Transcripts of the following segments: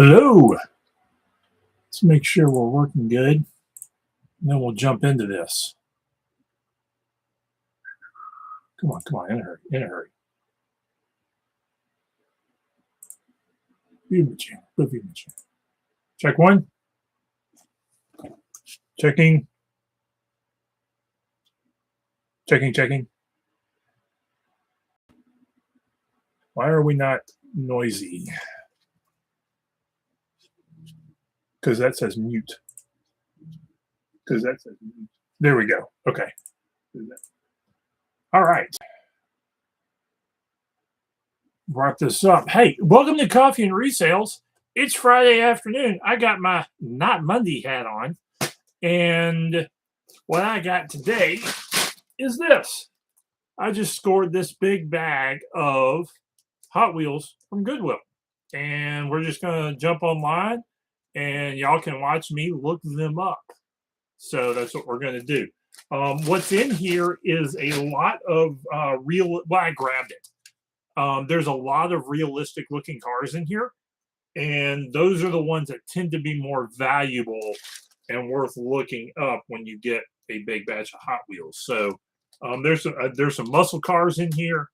Hello. Let's make sure we're working good. And then we'll jump into this. Come on, in a hurry. View machine. Check one. Checking. Why are we not noisy? Because that says mute. There we go. Okay. All right. Brought this up. Hey, welcome to Coffee and Resales. It's Friday afternoon. I got my not Monday hat on. And what I got today is this. I just scored this big bag of Hot Wheels from Goodwill. And we're just going to jump online and y'all can watch me look them up. So that's what we're going to do. What's in here is a lot of I grabbed it. There's a lot of realistic looking cars in here. And those are the ones that tend to be more valuable and worth looking up when you get a big batch of Hot Wheels. So there's some muscle cars in here.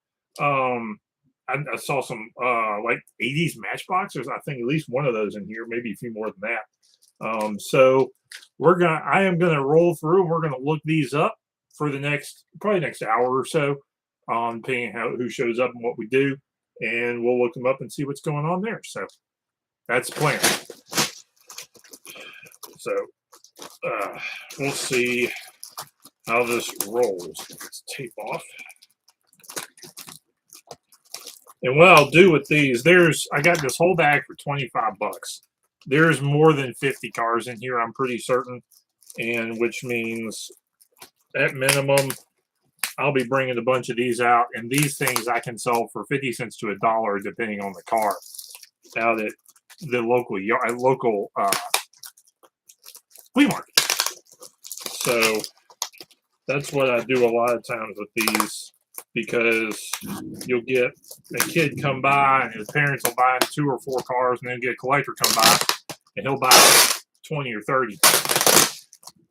I saw some like 80s Matchboxes. I think at least one of those in here, maybe a few more than that. So I am gonna roll through and we're gonna look these up for the next hour or so, depending on who shows up and what we do, and we'll look them up and see what's going on there. So that's the plan. So we'll see how this rolls. Let's tape off. And what I'll do with these, I got this whole bag for 25 bucks. There's more than 50 cars in here, I'm pretty certain. And which means at minimum, I'll be bringing a bunch of these out. And these things I can sell for 50 cents to $1, depending on the car, out at the local flea market. So that's what I do a lot of times with these, because you'll get a kid come by and his parents will buy him 2 or 4 cars, and then get a collector come by and he'll buy 20 or 30.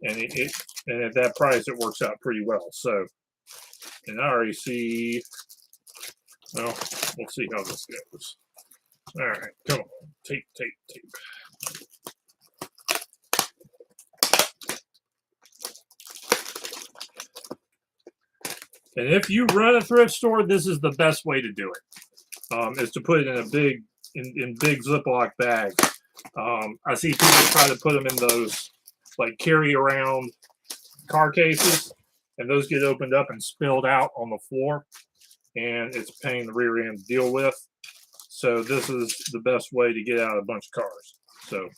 And at that price, it works out pretty well. So, and I already see, well, we'll see how this goes. All right, come on, tape. And if you run a thrift store, this is the best way to do it, is to put it in a big Ziploc bags. I see people try to put them in those like carry around car cases, and those get opened up and spilled out on the floor, and it's a pain in the rear end to deal with. So this is the best way to get out a bunch of cars. So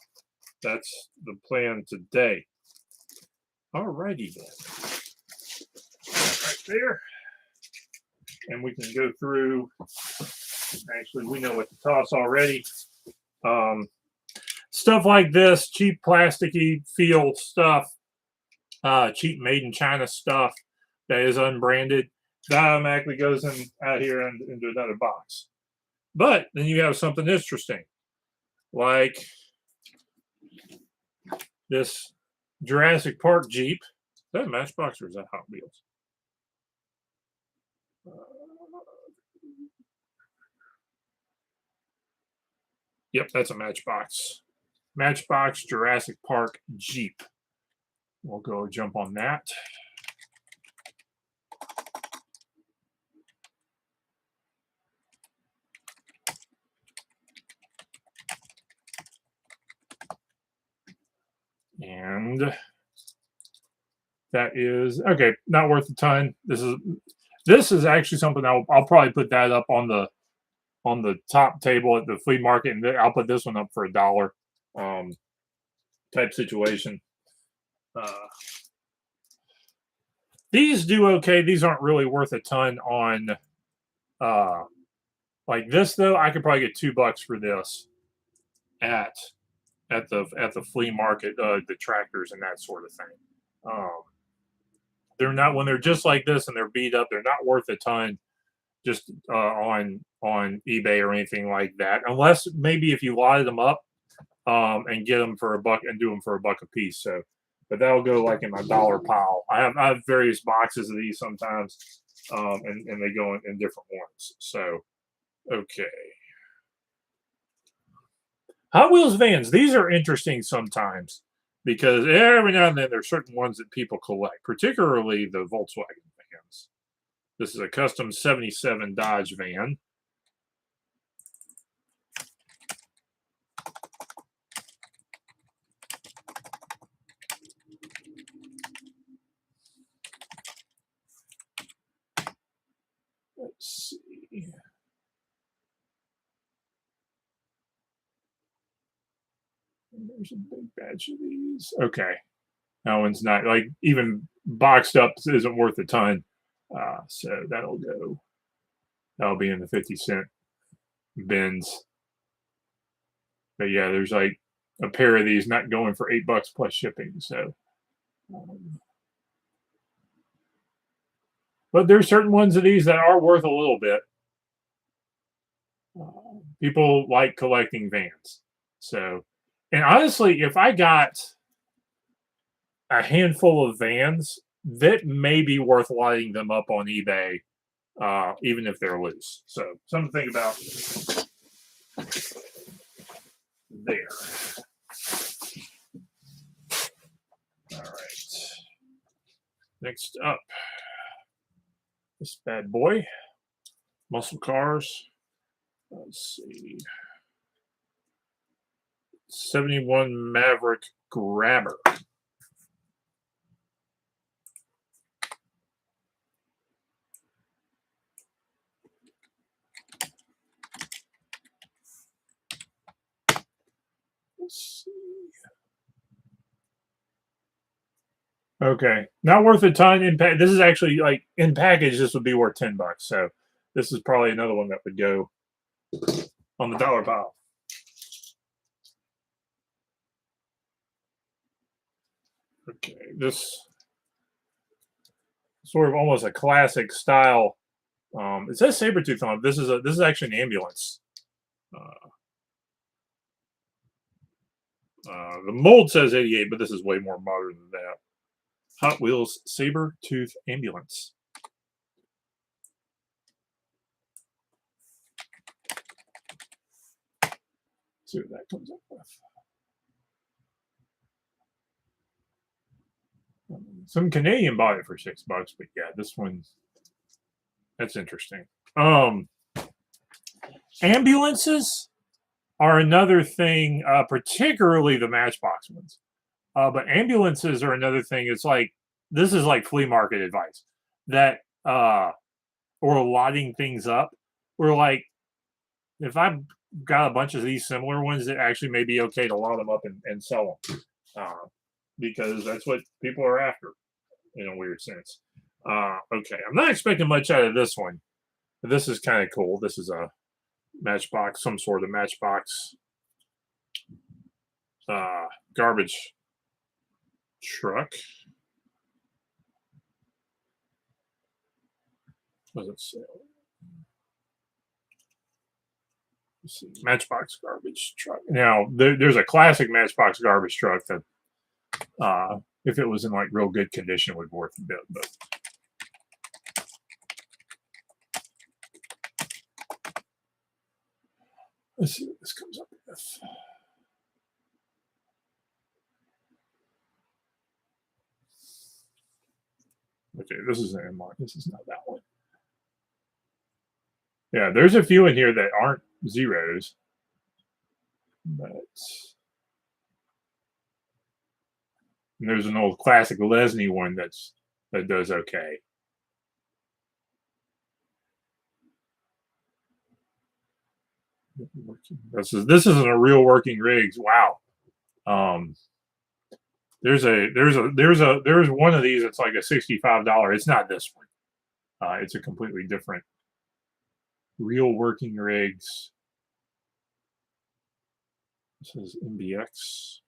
that's the plan today. Alrighty then. Right there. And we can go through. Actually, we know what to toss already. Stuff like this, cheap plasticky feel stuff, cheap made in China stuff that is unbranded, that automatically goes out here and into another box. But then you have something interesting, like this Jurassic Park Jeep. Is that a Matchbox or is that Hot Wheels? Yep, that's a Matchbox. Matchbox Jurassic Park Jeep. We'll go jump on that. And that is okay. Not worth a ton. This is actually something I'll probably put that up on the top table at the flea market, and I'll put this one up for $1 type situation. These do okay. These aren't really worth a ton on like this though. I could probably get $2 for this at the flea market, the tractors and that sort of thing. They're not, when they're just like this and they're beat up, they're not worth a ton just on eBay or anything like that, unless maybe if you lotted them up and get them for $1 and do them for $1 a piece. So, but that'll go like in my dollar pile. I have various boxes of these sometimes, and they go in different ones. So, okay. Hot Wheels vans. These are interesting sometimes because every now and then there's certain ones that people collect, particularly the Volkswagen vans. This is a custom 77 Dodge van. Let's see. There's a big batch of these. Okay. That one's not, like, even boxed up isn't worth a ton. So that'll go. That'll be in the 50-cent bins. But yeah, there's like a pair of these not going for $8 plus shipping. So, but there's certain ones of these that are worth a little bit. People like collecting vans. So, and honestly, if I got a handful of vans, that may be worth lighting them up on eBay, even if they're loose. So, something to think about there. All right. Next up, this bad boy, muscle cars. Let's see. 71 Maverick Grabber. Let's see. Okay, not worth a ton in pack. This is actually, like, in package, this would be worth $10. So this is probably another one that would go on the dollar pile. Okay, this sort of almost a classic style. It says Sabretooth on it. This is actually an ambulance. The mold says 88, but this is way more modern than that. Hot Wheels Sabretooth ambulance. Let's see what that comes up with. Some Canadian bought it for $6, but yeah, this one, that's interesting. Ambulances are another thing, particularly the Matchbox ones. But ambulances are another thing. It's like, this is like flea market advice that, or lotting things up. Or like, if I've got a bunch of these similar ones, it actually may be okay to lot them up and sell them. Because that's what people are after in a weird sense. Okay, I'm not expecting much out of this one. But this is kind of cool. This is a Matchbox, some sort of Matchbox garbage truck. What does it say? Let's see, Matchbox garbage truck. Now, there's a classic Matchbox garbage truck that, if it was in like real good condition, would be worth a bit. But let's see what this comes up with. Okay, this is an M1. This is not that one. Yeah, there's a few in here that aren't zeros, but and there's an old classic Lesney one that does okay. This isn't a real working rigs. Wow. There's one of these that's like a $65. It's not this one. It's a completely different real working rigs. This is MBX.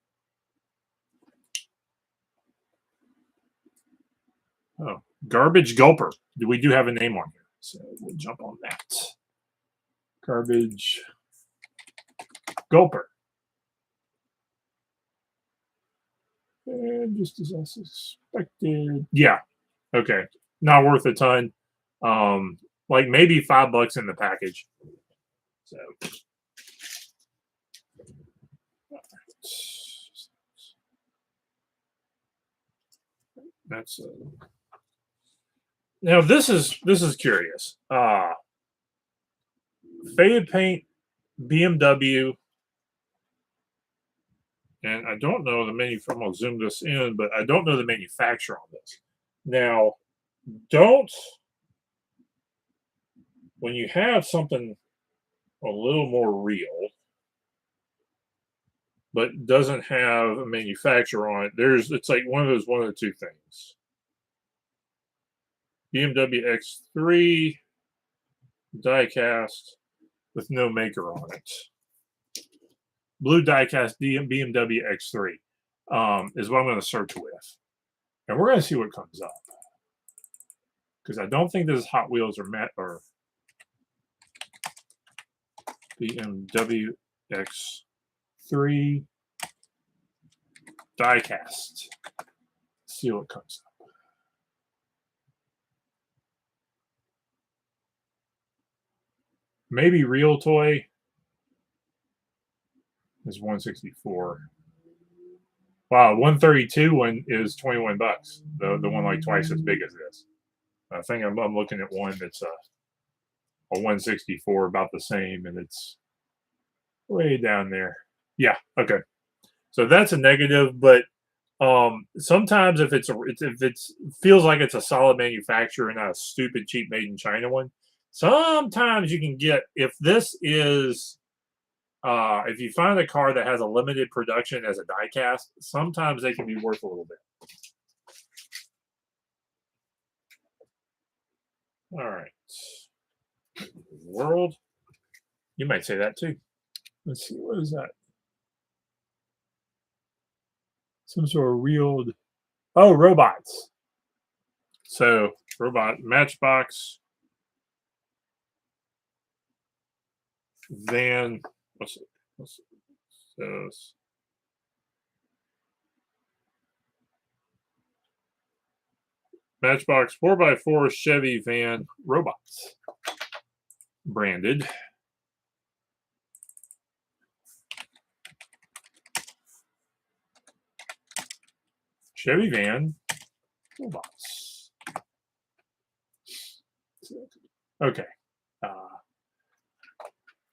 Oh, Garbage Gulper. We do have a name on here, so we'll jump on that. Garbage Gulper. And just as I suspected. Yeah. Okay. Not worth a ton. Like maybe $5 in the package. So that's now this is curious. Faded paint BMW, and I don't know the manufacturer. I'm gonna zoom this in, but I don't know the manufacturer on this. Now, don't when you have something a little more real, but doesn't have a manufacturer on it, it's like one of the two things. BMW X3 diecast with no maker on it. Blue diecast BMW X3 is what I'm going to search with. And we're going to see what comes up. Because I don't think this is Hot Wheels or BMW X3 diecast. Let's see what comes up. Maybe Real Toy is 164. Wow, 132 one is $21. The one like twice as big as this. I think I'm looking at one that's a 164, about the same, and it's way down there. Yeah, okay. So that's a negative, but sometimes if it feels like it's a solid manufacturer and not a stupid cheap made in China one, sometimes you can get if you find a car that has a limited production as a diecast, sometimes they can be worth a little bit. All right. World. You might say that too. Let's see, what is that? Some sort of reeled. Oh, robots. So, robot Matchbox. Van. What's it? Matchbox 4x4 Chevy van robots. Branded. Chevy van robots. Okay.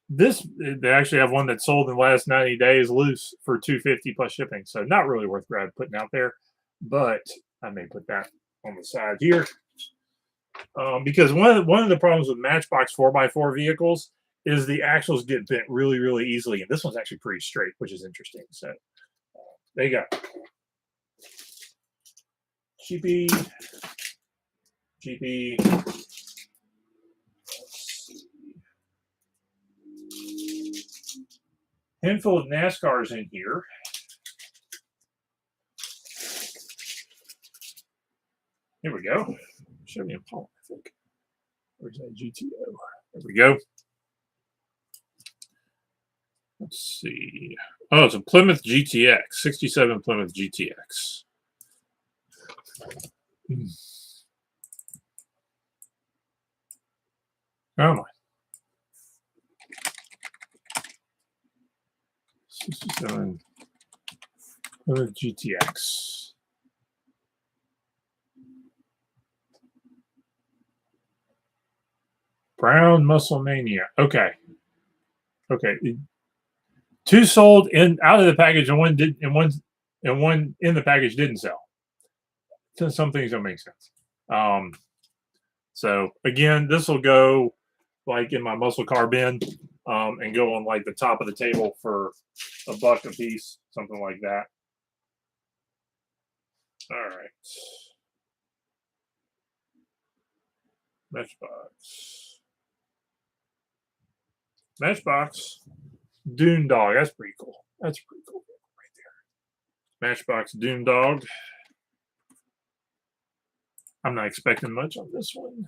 They actually have one that sold in the last 90 days loose for $250 plus shipping. So not really worth putting out there, but I may put that on the side here. Because one of the problems with Matchbox 4x4 vehicles is the axles get bent really, really easily. And this one's actually pretty straight, which is interesting. So there you go. Cheapy. Handful of NASCARs in here. Here we go. Chevy Impala, I think. Where's that GTO? There we go. Let's see. Oh, it's a Plymouth GTX, 67 Plymouth GTX. Oh my. 67 Plymouth GTX. Brown Muscle Mania. Okay. Two sold out of the package, and one did, and one in the package didn't sell. So some things don't make sense. So again, this will go like in my muscle car bin, and go on like the top of the table for $1 a piece, something like that. All right. Matchbox. Dune Dog. That's pretty cool. That's pretty cool right there. Matchbox Dune Dog. I'm not expecting much on this one.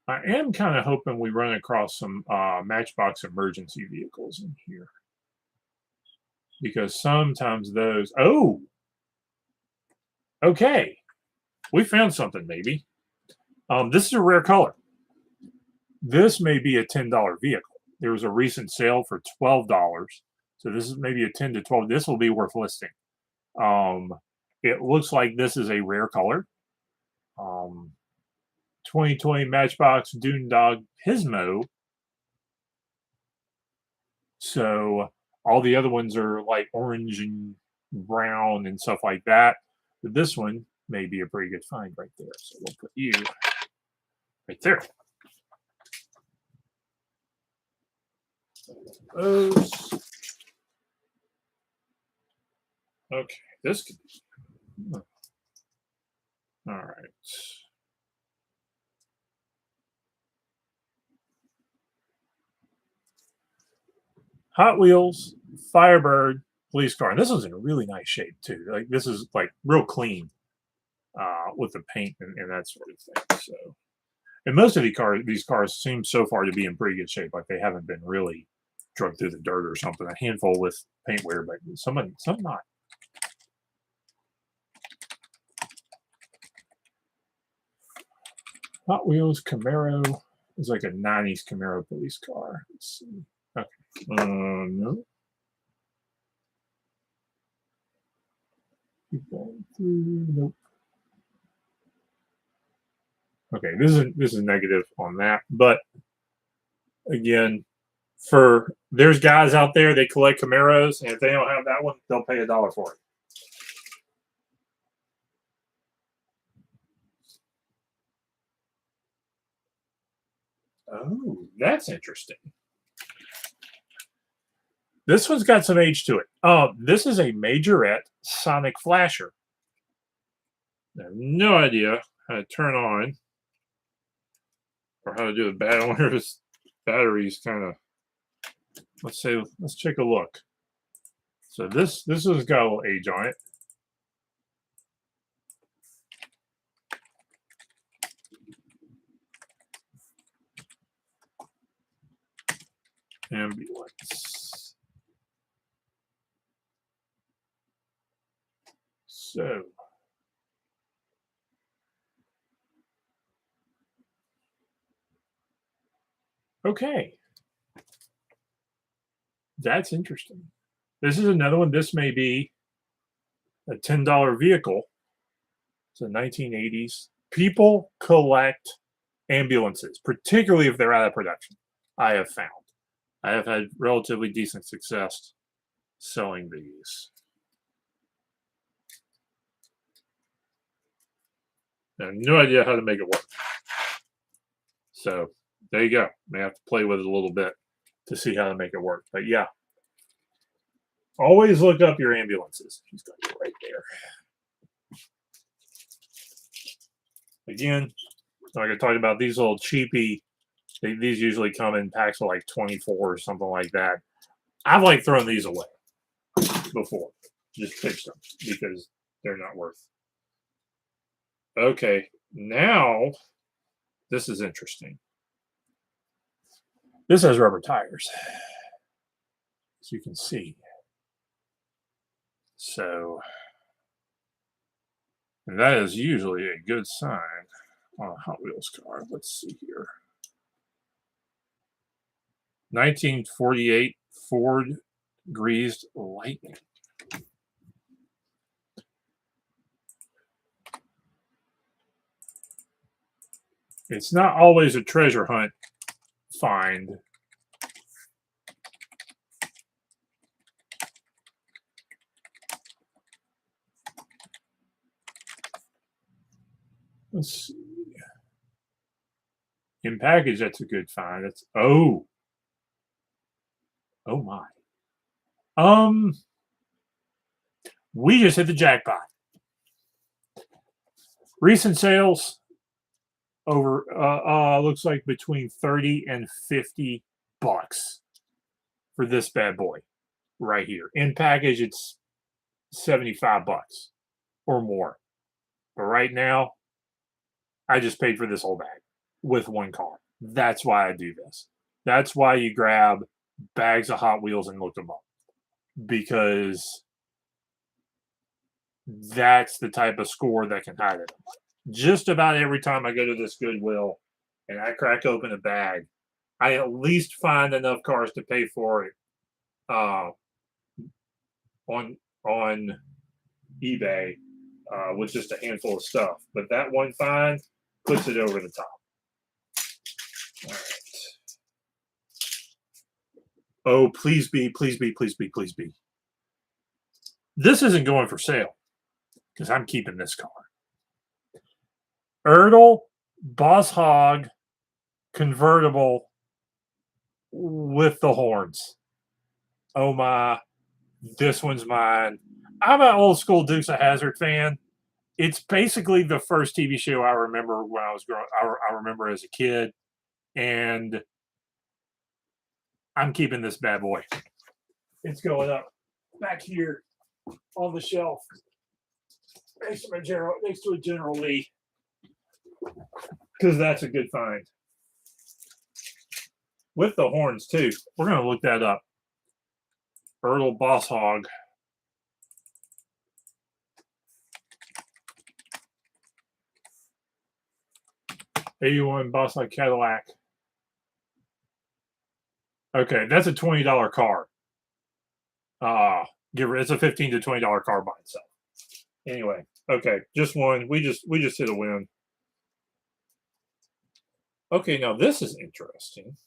I am kind of hoping we run across some Matchbox emergency vehicles in here. Because sometimes those... Oh! Okay. We found something, maybe. This is a rare color. This may be a $10 vehicle. There was a recent sale for $12. So this is maybe a 10 to 12. This will be worth listing. It looks like this is a rare color. 2020 Matchbox Dune Dog Pismo. So all the other ones are like orange and brown and stuff like that. But this one may be a pretty good find right there. So we'll put you right there. Those. Okay, this could be. All right. Hot Wheels, Firebird, police car. And this one's in a really nice shape too. Like this is like real clean with the paint and that sort of thing. So, and most of these cars seem so far to be in pretty good shape. Like they haven't been really drugged through the dirt or something. A handful with paint wear, but some not. Hot Wheels Camaro is like a 90s Camaro police car. Let's see. Okay. No. Keep going through. Nope. Okay, this is negative on that, but again, there's guys out there they collect Camaros, and if they don't have that one, they'll pay $1 for it. Oh, that's interesting. This one's got some age to it. This is a Majorette Sonic Flasher. I have no idea how to turn on or how to do the battery. I wonder if this battery's kind of. Let's take a look. So this has got a little age on it. Ambulance. So okay. That's interesting. This is another one. This may be a $10 vehicle. It's a 1980s. People collect ambulances, particularly if they're out of production. I have found. I have had relatively decent success selling these. I have no idea how to make it work. So there you go. May have to play with it a little bit to see how to make it work. But yeah, always look up your ambulances. She's got it right there. Again, like I talked about, these little cheapy, these usually come in packs of like 24 or something like that. I've like thrown these away before. Just pitched them because they're not worth. Okay, now this is interesting. This has rubber tires, as you can see. So, and that is usually a good sign on a Hot Wheels car. Let's see here. 1948 Ford Greased Lightning. It's not always a treasure hunt find. Let's see. In package, that's a good find. That's oh my. We just hit the jackpot. Recent sales over looks like between 30 and 50 bucks for this bad boy right here. In package, it's 75 bucks or more. But right now, I just paid for this whole bag. with one car. That's why I do this. That's why you grab bags of Hot Wheels and look them up, because that's the type of score that can hide it. Just about every time I go to this Goodwill and I crack open a bag, I at least find enough cars to pay for it on eBay with just a handful of stuff. But that one find puts it over the top. All right. Oh, please be, please be, please be, please be. This isn't going for sale because I'm keeping this car. Erdl Boss Hog convertible with the horns. Oh my, this one's mine. I'm an old school Dukes of Hazzard fan. It's basically the first TV show I remember when I was growing. I remember as a kid, and I'm keeping this bad boy. It's going up back here on the shelf next to a General Lee, because that's a good find. With the horns too. We're gonna look that up. Erdl Boss Hog. '81 Boss Hog Cadillac. Okay, that's a $20 car. It's a $15 to $20 car by itself. Anyway, okay, just one. We just hit a win. Okay, now this is interesting.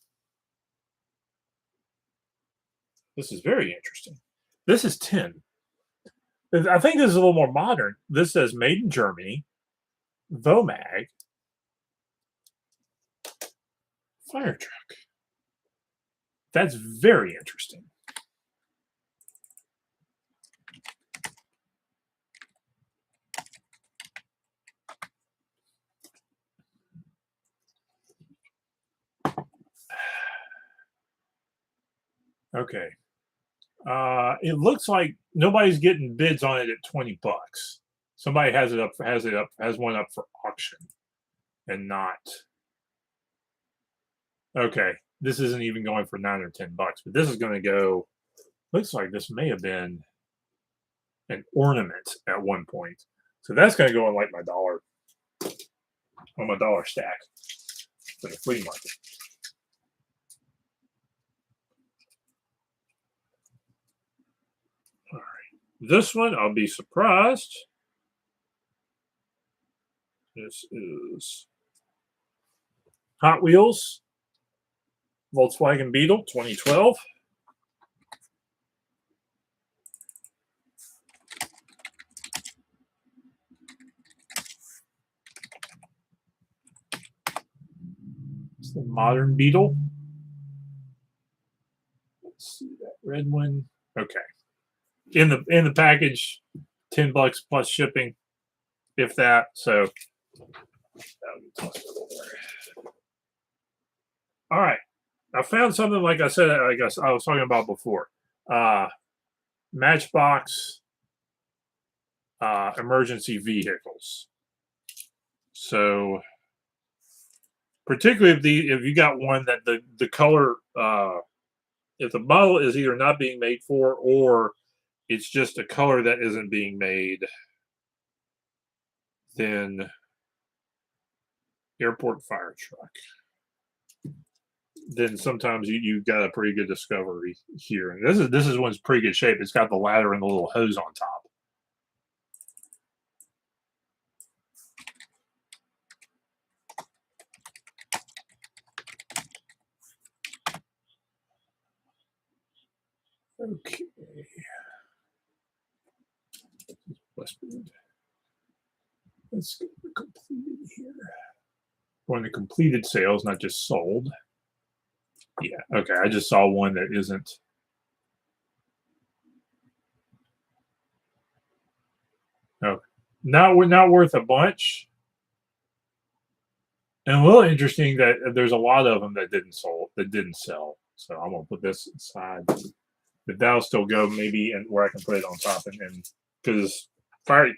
This is very interesting. This is 10. I think this is a little more modern. This says made in Germany, Vomag, fire truck. That's very interesting. Okay. It looks like nobody's getting bids on it at $20. Somebody has one up for auction, and not. Okay, this isn't even going for $9 or $10, but this is going to go. Looks like this may have been an ornament at one point, so that's going to go on like my dollar, on my dollar stack for the flea market. All right, this one I'll be surprised. This is Hot Wheels Volkswagen Beetle 2012. It's the modern Beetle. Let's see that red one. Okay. In the package, $10 plus shipping, if that. So that'll be tossed over there. All right. I found something, like I said, I guess I was talking about before. Matchbox emergency vehicles. So particularly if you got one that the color, if the model is either not being made for, or it's just a color that isn't being made, then airport fire truck. Then sometimes you got a pretty good discovery here. And this is one's pretty good shape. It's got the ladder and the little hose on top. Okay. Let's get the completed here. Going to completed sales, not just sold. Yeah, okay. I just saw one that isn't. Oh, not worth a bunch. And a little interesting that there's a lot of them that didn't sell. So I'm gonna put this aside. But that'll still go maybe, and where I can put it on top, and because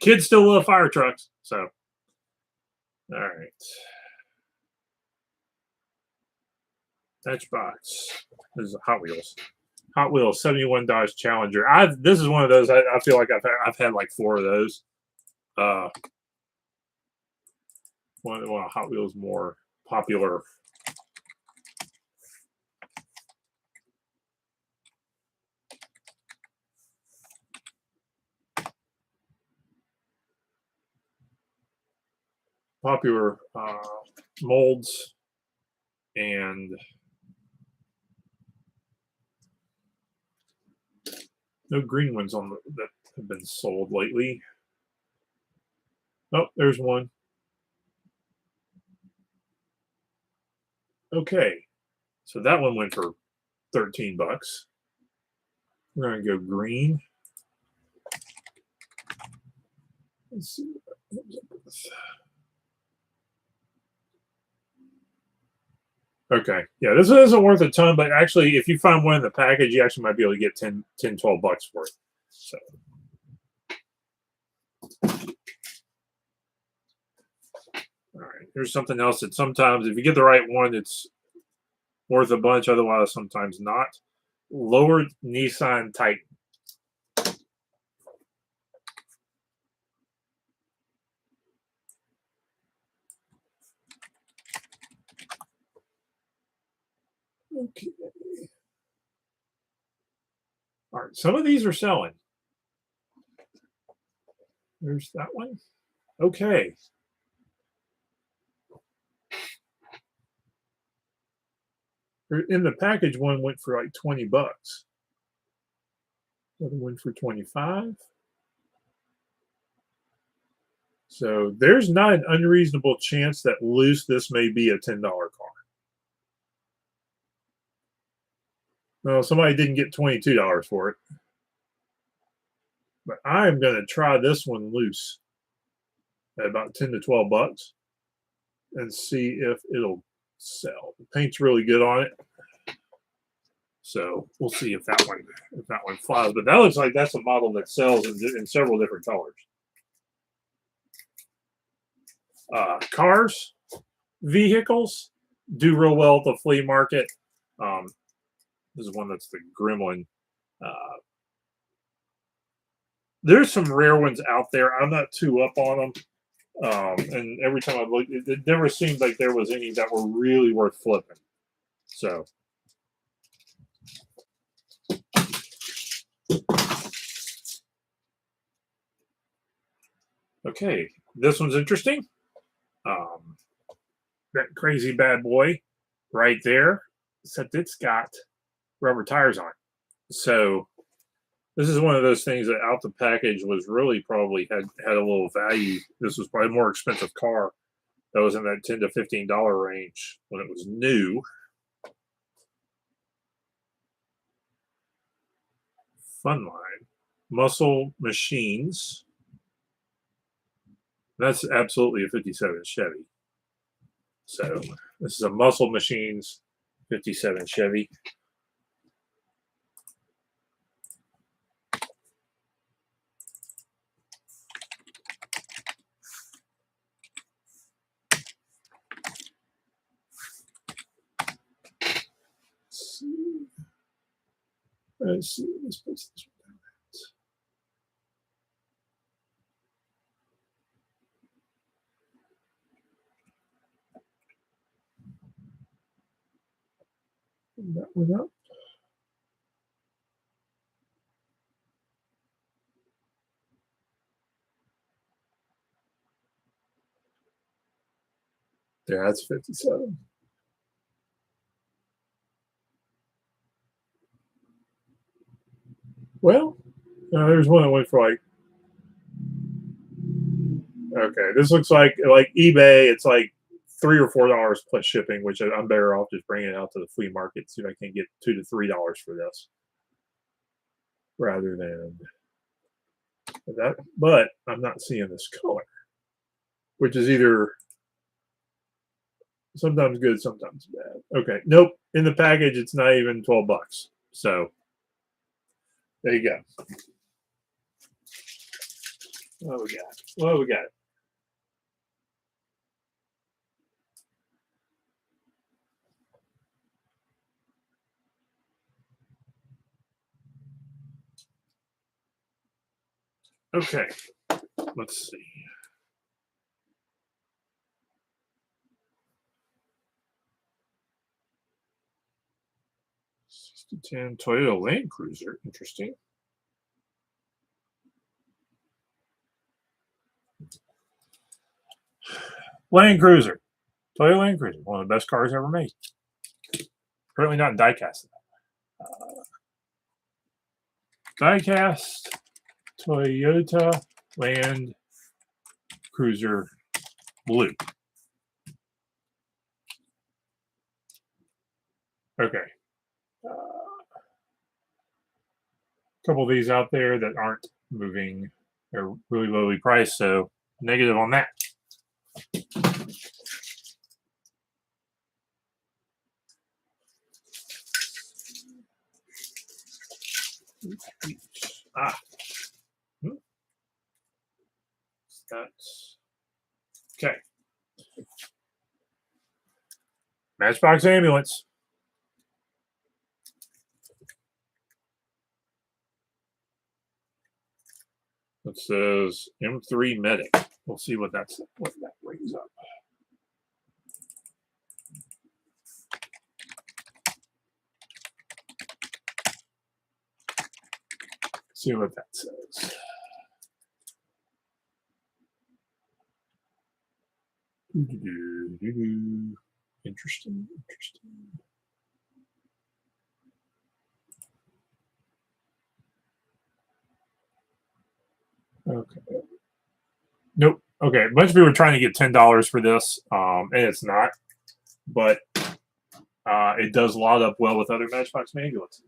kids still love fire trucks. So all right. Matchbox. This is a Hot Wheels. Hot Wheels 71 Dodge Challenger. This is one of those. I feel like I've had like 4 of those. One of Hot Wheels more popular. Molds, and no green ones on that have been sold lately. Oh, there's one. Okay, so that one went for 13 bucks. We're gonna go green. Let's see. Okay, yeah, this isn't worth a ton, but actually, if you find one in the package, you actually might be able to get 10, 12 bucks for it. So, all right, here's something else that sometimes, if you get the right one, it's worth a bunch. Otherwise, sometimes not. Lowered Nissan Titan. Okay. All right, some of these are selling. There's that one. Okay. In the package, one went for like 20 bucks. Another one for 25. So there's not an unreasonable chance that loose this may be a $10 car. Well, somebody didn't get $22 for it. But I'm going to try this one loose at about 10 to 12 bucks and see if it'll sell. The paint's really good on it. So we'll see if that one flies. But that looks like that's a model that sells in several different colors. Cars, vehicles do real well at the flea market. This is one that's the Gremlin. There's some rare ones out there. I'm not too up on them. And every time I look, it never seemed like there was any that were really worth flipping. So. Okay, this one's interesting. That crazy bad boy right there, except it's got rubber tires on it. So this is one of those things that out the package was really probably had a little value. This was probably a more expensive car that was in that $10 to $15 range when it was new. Funline, Muscle Machines. That's absolutely a 57 Chevy. So this is a Muscle Machines 57 Chevy. Let's see. Let's put this one down. That one up. Yeah, that's 57. Well, there's one that went for like. Okay, this looks like eBay. It's like $3 or $4 plus shipping, which I'm better off just bringing it out to the flea market. See if I can get $2 to $3 for this, rather than that. But I'm not seeing this color, which is either sometimes good, sometimes bad. Okay, nope. In the package, it's not even 12 bucks. So there you go. What we got? What we got? Okay, let's see. '10 Toyota Land Cruiser. Interesting. Land Cruiser. Toyota Land Cruiser. One of the best cars ever made. Currently not in diecast. Diecast Toyota Land Cruiser Blue. Okay. A couple of these out there that aren't moving. They're really lowly priced, so negative on that. Ah. That's okay. Matchbox ambulance. It says M3 Medic. We'll see what that brings up. See what that says. Interesting. Okay. Nope. Okay. A bunch of people are trying to get $10 for this, and it's not, but it does lot up well with other Matchbox ambulances.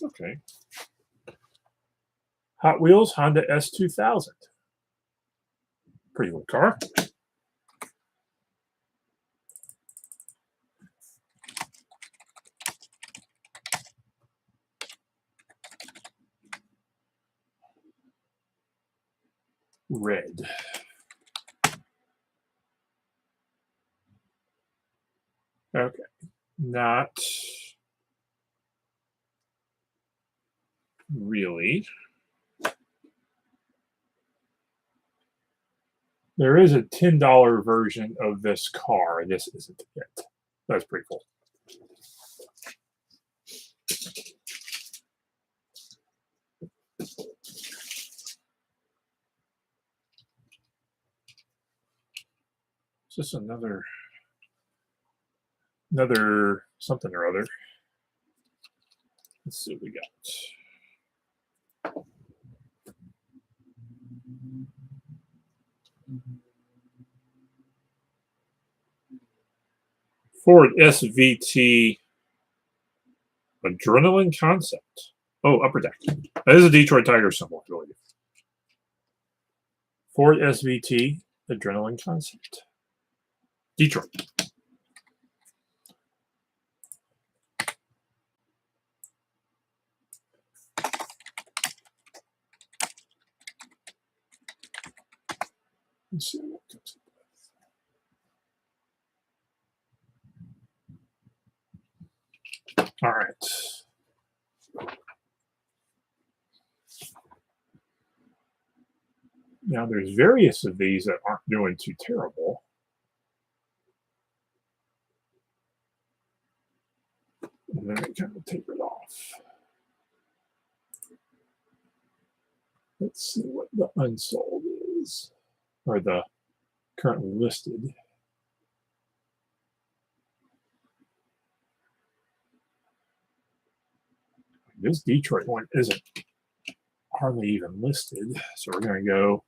Okay. Hot Wheels Honda S2000. Pretty good car. Red. Okay. Not really. There is a $10 version of this car. This isn't it. That's pretty cool. Is this another something or other? Let's see what we got. Ford SVT Adrenaline Concept. Oh, upper deck. That is a Detroit Tiger symbol, I believe. Ford SVT Adrenaline Concept. Detroit. Let's see what comes up with. All right. Now, there's various of these that aren't doing too terrible. And then it kind of tapered off. Let's see what the unsold is, or the currently listed. This Detroit one isn't hardly even listed, so we're going to go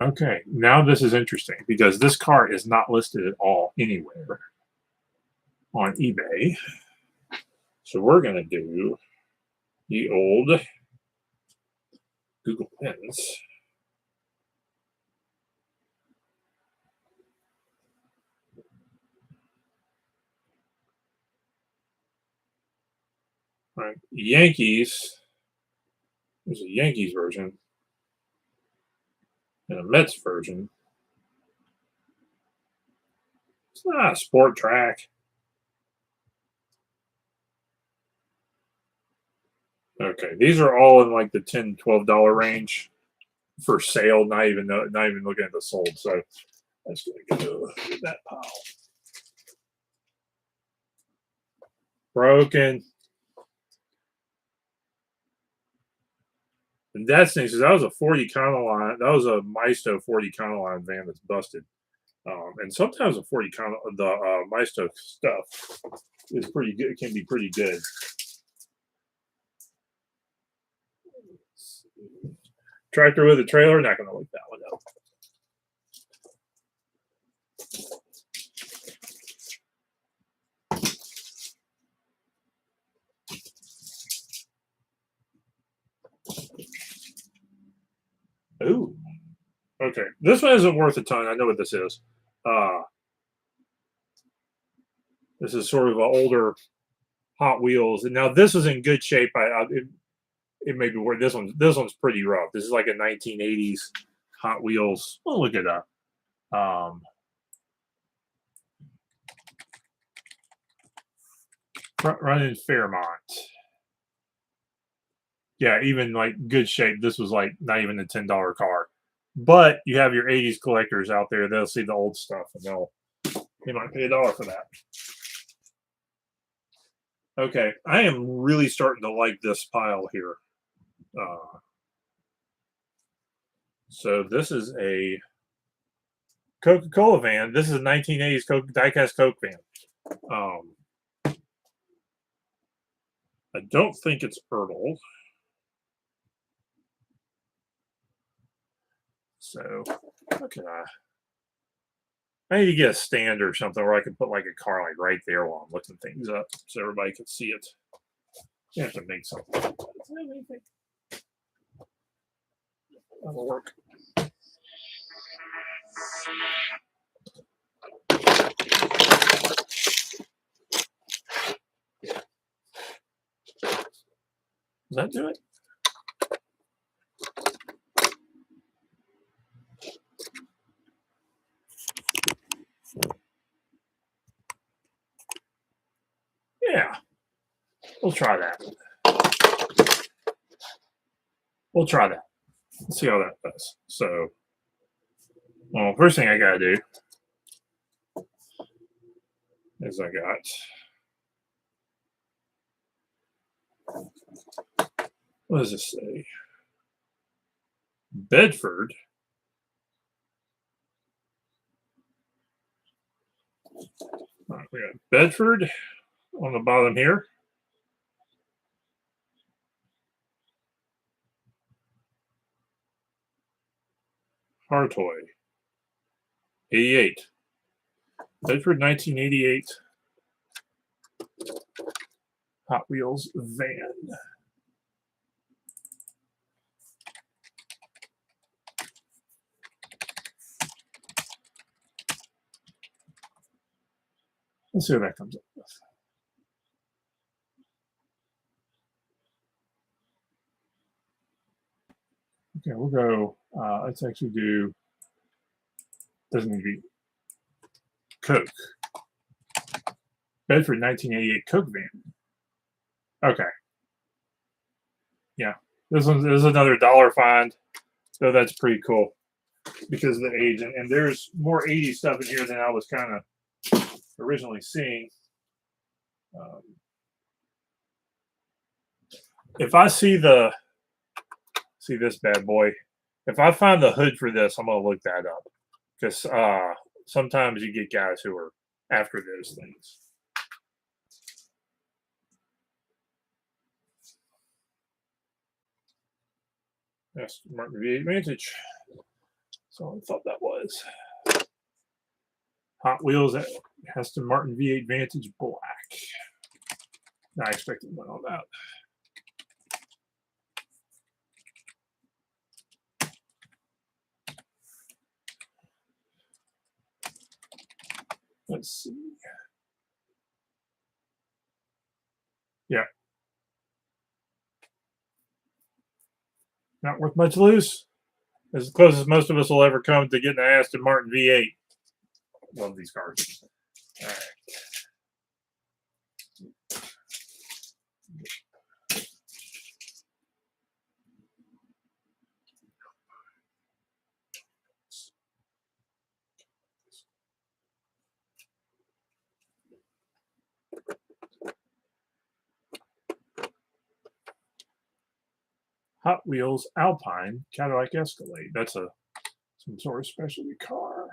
okay, now this is interesting because this car is not listed at all anywhere on eBay. So we're going to do the old Google Lens. Right. Yankees. There's a Yankees version and a Mets version. It's not a sport track. Okay, these are all in like the $10-12 range for sale. Not even looking at the sold. So that's gonna go in that pile. Broken. And that's neat. So that was a 40 Econoline. That was a Maisto 40 Econoline van that's busted. And sometimes the Maisto stuff is pretty good. It can be pretty good. Tractor with a trailer. Not going to look that one up. Ooh. Okay. This one isn't worth a ton. I know what this is. This is sort of an older Hot Wheels. And now this is in good shape. It may be worth this one's pretty rough. This is like a 1980s Hot Wheels. We'll look it up. Running Fairmont. Yeah, even like good shape. This was like not even a $10 car. But you have your 80s collectors out there. They'll see the old stuff and they might pay $1 for that. Okay, I am really starting to like this pile here. So this is a Coca-Cola van. This is a 1980s diecast Coke van. I don't think it's Ertl. So what can I need to get a stand or something where I can put like a car like right there while I'm looking things up so everybody can see it. You have to make something. That'll work. Does that do it? Yeah. We'll try that. We'll try that. Let's see how that does. So, well, first thing I gotta do is I got, what does this say? Bedford. All right, we got Bedford on the bottom here. Hartoy. 88. Bedford 1988 Hot Wheels van. Let's see what that comes up with. Okay, we'll go, let's actually do, doesn't need to be Coke. Bedford 1988 Coke van. Okay. Yeah, this is another $1 find, so that's pretty cool because of the age. And there's more 80s stuff in here than I was kind of originally seeing. If I see this bad boy, if I find the hood for this, I'm gonna look that up because sometimes you get guys who are after those things. That's Martin V8 Vantage. So I thought that was Hot Wheels Aston Martin V8 Vantage Black. I expected one on that. Let's see. Yeah. Not worth much loose. As close as most of us will ever come to getting an Aston Martin V8. Love these cars. All right. Hot Wheels Alpine Cadillac Escalade. That's some sort of specialty car.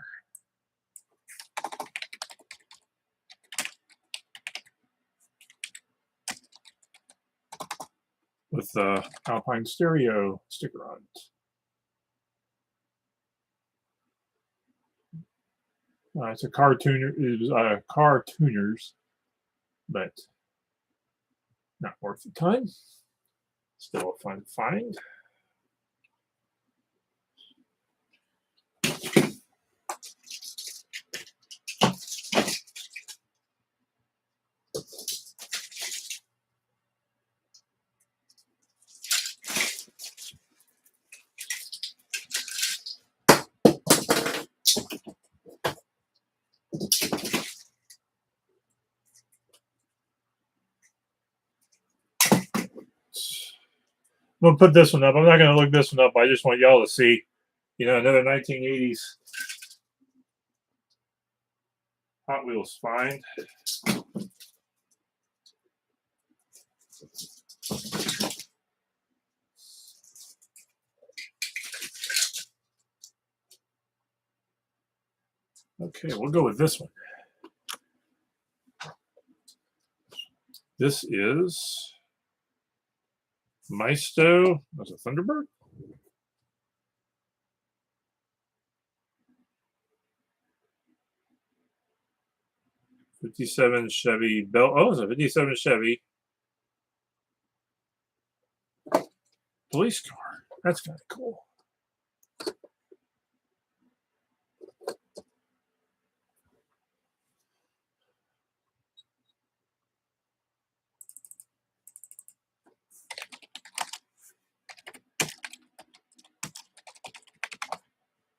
With the Alpine stereo sticker on it. It's a car tuner. It is car tuners, but not worth the time. Still a fun find. I'm going to put this one up. I'm not going to look this one up. I just want y'all to see, another 1980s Hot Wheels find. Okay, we'll go with this one. This is Maisto. That's a Thunderbird. '57 Chevy Bell. Oh, it's a '57 Chevy police car. That's kind of cool.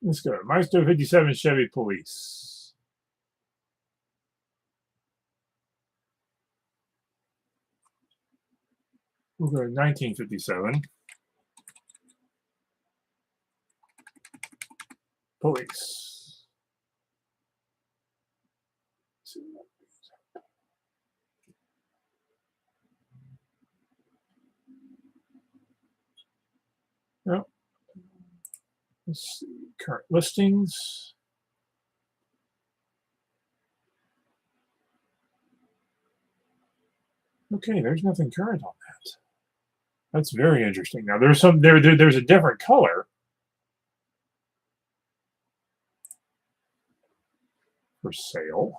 Let's go. Maisto '57 Chevy Police. We'll go to 1957 Police. Well, let's see. Current listings. Okay, there's nothing current on that. That's very interesting. Now there's there's a different color for sale,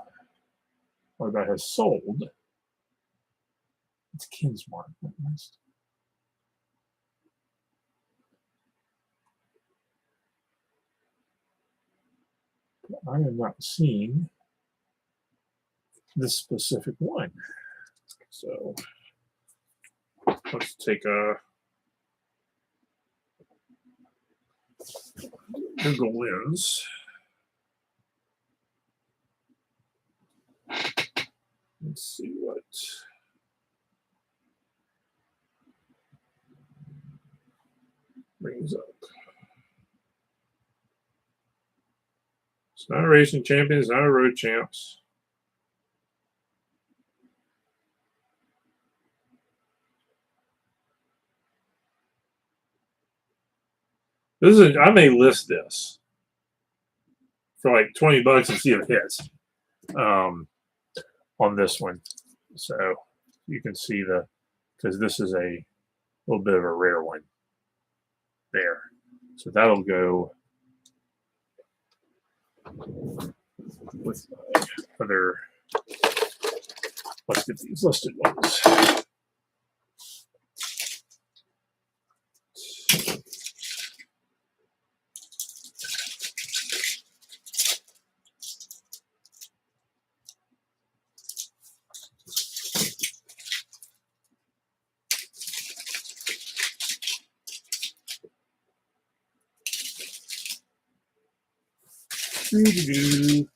or that has sold. It's Kinsmart. I am not seeing this specific one. So let's take a Google Lens. Let's see what brings up. It's not a racing champion, it's not a road champs. This is, I may list this for like $20 and see if it hits on this one. So you can see because this is a little bit of a rare one there. So that'll go with other, let's get these listed ones. Doo-doo-doo.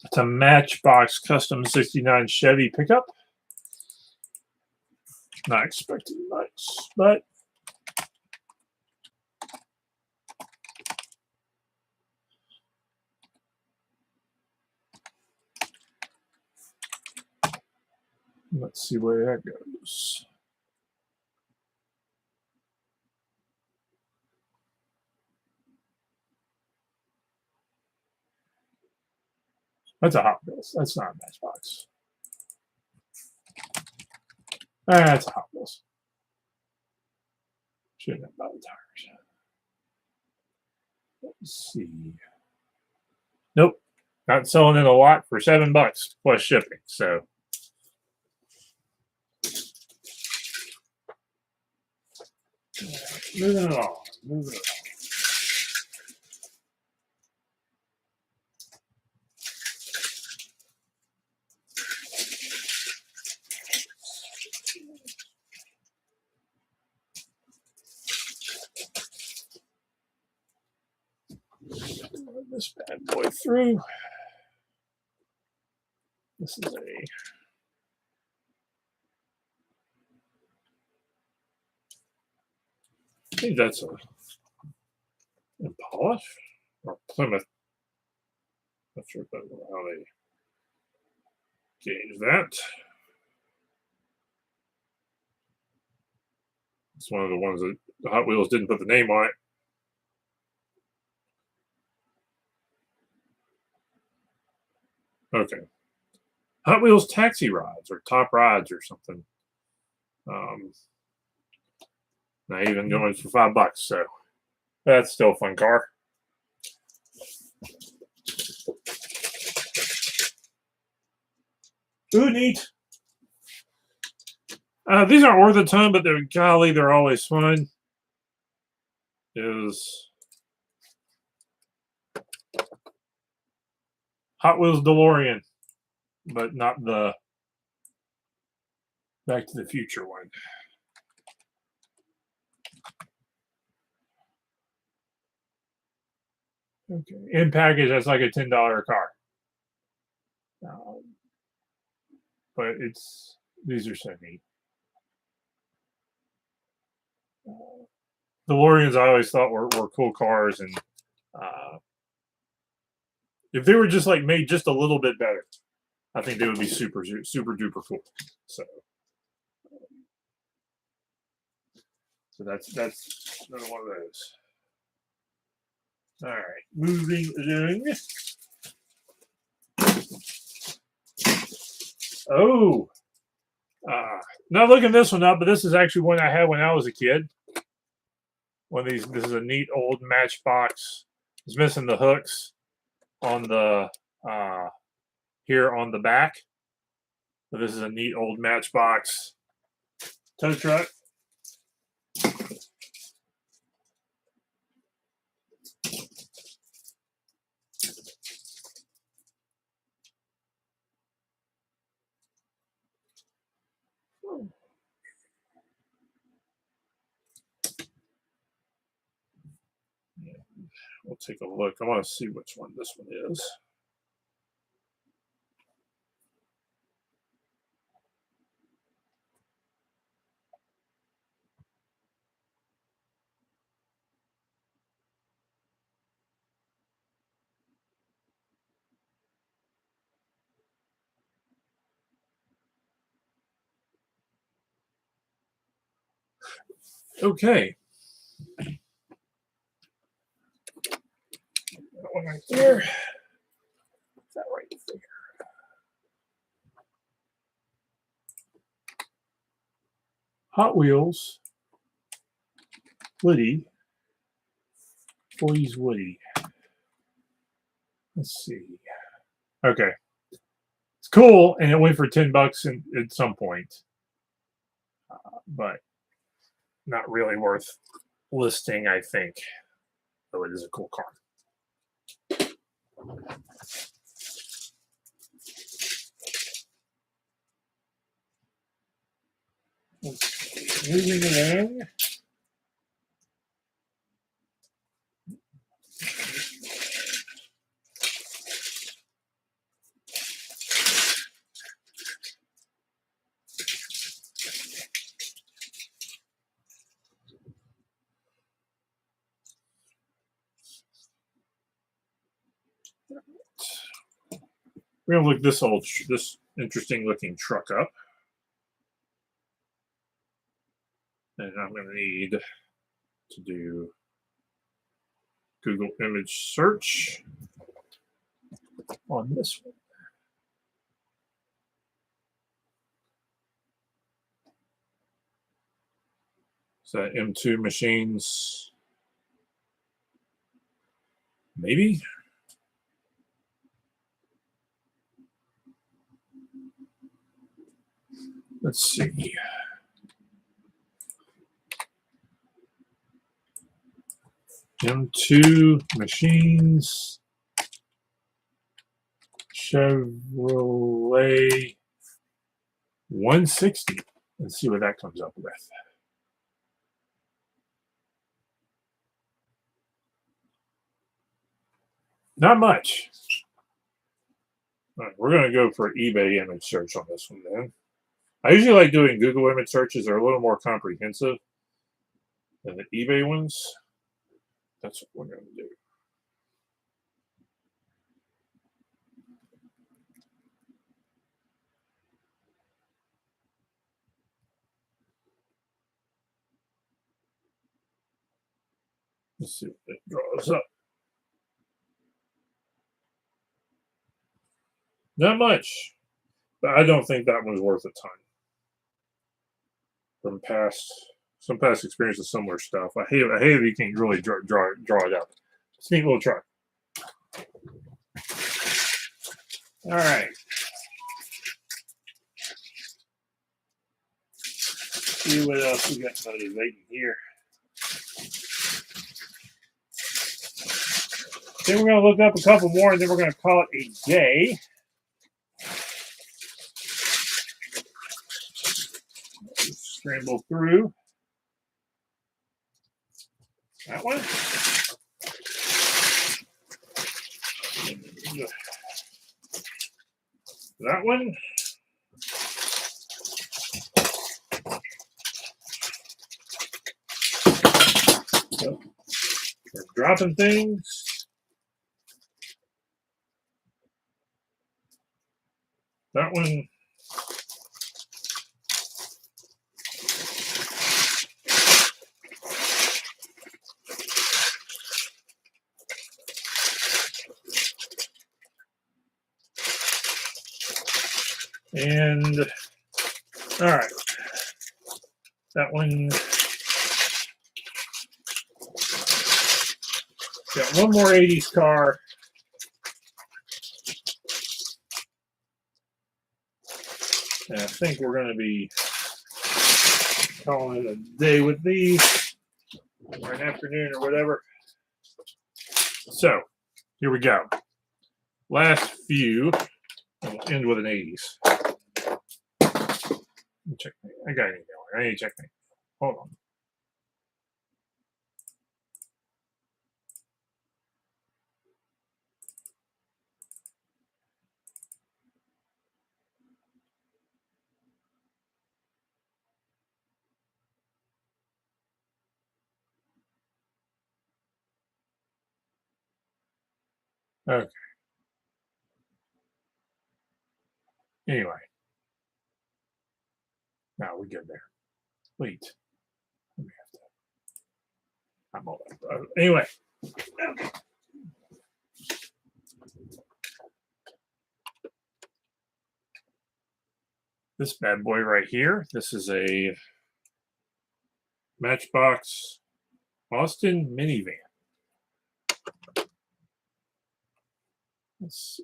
It's a Matchbox Custom 69 Chevy pickup. Not expecting much, but let's see where that goes. That's a Hot Wheels. That's not a Matchbox. That's a Hot Wheels. Shouldn't have bought the tires. Let's see. Nope. Not selling it a lot for $7 plus shipping. So moving along. Moving along. This bad boy through. This is a I think that's a Impala or Plymouth. Not sure how they gauge that. It's one of the ones that the Hot Wheels didn't put the name on it. Okay. Hot Wheels taxi rides or top rides or something. Not even going for $5, so that's still a fun car. Ooh, neat. These aren't worth a ton, but they're golly, they're always fun. Is Hot Wheels DeLorean, but not the Back to the Future one. Okay, in package, that's like a $10 car. But these are so neat. DeLoreans I always thought were cool cars, and if they were just like made just a little bit better, I think they would be super duper cool. So that's another one of those. All right, moving along. Oh, not looking this one up, but this is actually one I had when I was a kid. One of these. This is a neat old Matchbox. It's missing the hooks on the here on the back. But this is a neat old Matchbox tow truck. We'll take a look. I want to see which one this one is. Okay. That one right there. That right there. Hot Wheels. Woody. Please, Woody. Let's see. Okay. It's cool, and it went for $10 at some point. But not really worth listing, I think. Though it is a cool car. Moving along. We're gonna look this interesting looking truck up, and I'm gonna need to do Google image search on this one. So M2 machines, maybe. Let's see. M2 machines, Chevrolet 160. Let's see what that comes up with. Not much. All right, we're going to go for eBay image search on this one then. I usually like doing Google image searches. They're a little more comprehensive than the eBay ones. That's what we're going to do. Let's see what it draws up. Not much, but I don't think that one's worth a ton. From some past experience with similar stuff. I hate if you can't really draw it up. It's a neat little truck. All right. See what else we got motivating here. Then we're going to look up a couple more, and then we're going to call it a day. Scramble through that one. That one. So we're dropping things. That one. And all right, that one. Got one more 80s car. And I think we're going to be calling it a day with these, or an afternoon or whatever. So here we go. Last few, and we'll end with an 80s. Check. I got an email. I need to check. Hold on. Okay. Anyway. Now we get there. Wait. Let me have to. I'm all that. Anyway. Okay. This bad boy right here. This is a Matchbox Austin minivan. Let's see.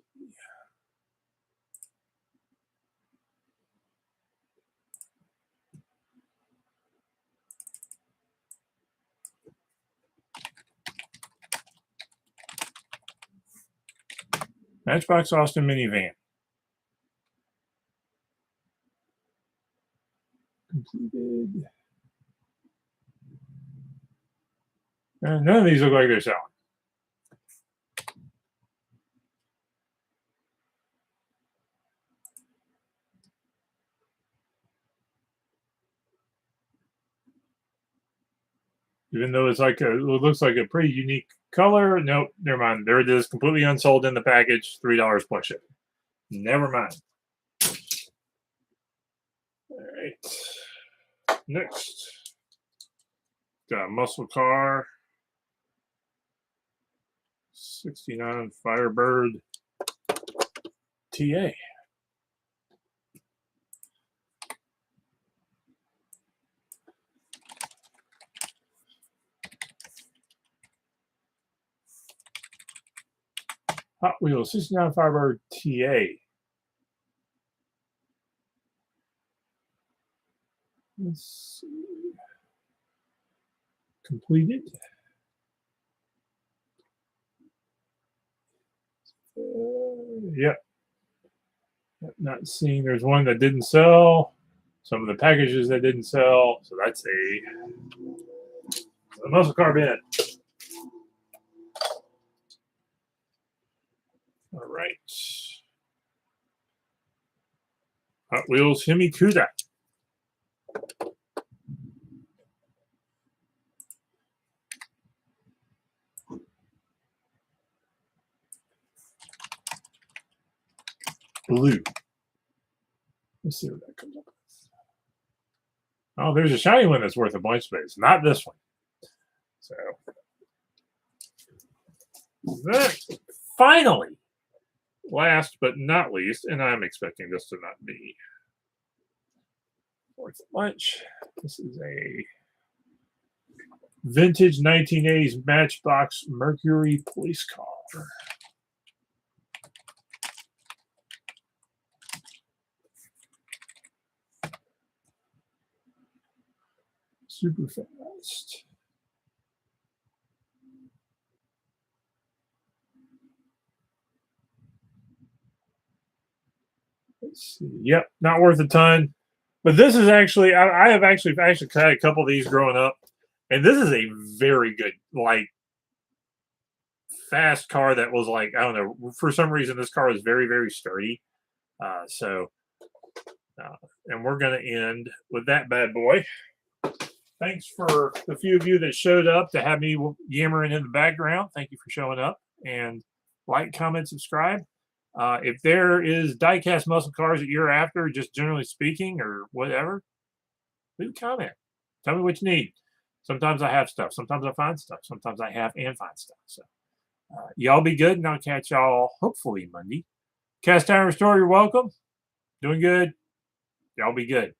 Matchbox Austin minivan. completed. And none of these look like they're selling. Even though it's like it looks like a pretty unique color. Nope, never mind. There it is, completely unsold in the package, $3 plus shipping. Never mind. All right. Next, got a muscle car, 69 Firebird TA. Hot Wheels 69 Firebird TA. Let's see. Completed. Yep. Not seeing. There's one that didn't sell. Some of the packages that didn't sell. So that's the muscle car bin. All right. Hot Wheels Himikuda. Blue. Let's see what that comes up with. Oh, there's a shiny one that's worth a bunch of space. Not this one. So that finally, last but not least, and I'm expecting this to not be worth much. This is a vintage 1980s Matchbox Mercury police car. Super fast. Let's see. Yep, not worth a ton. But this is actually, I have actually had a couple of these growing up. And this is a very good, like, fast car that was like, I don't know, for some reason, this car is very, very sturdy. And we're going to end with that bad boy. Thanks for the few of you that showed up to have me yammering in the background. Thank you for showing up. And like, comment, subscribe. If there is die-cast muscle cars that you're after, just generally speaking or whatever, leave a comment. Tell me what you need. Sometimes I have stuff. Sometimes I find stuff. Sometimes I have and find stuff. So y'all be good, and I'll catch y'all hopefully Monday. Cast Iron Restore, you're welcome. Doing good. Y'all be good.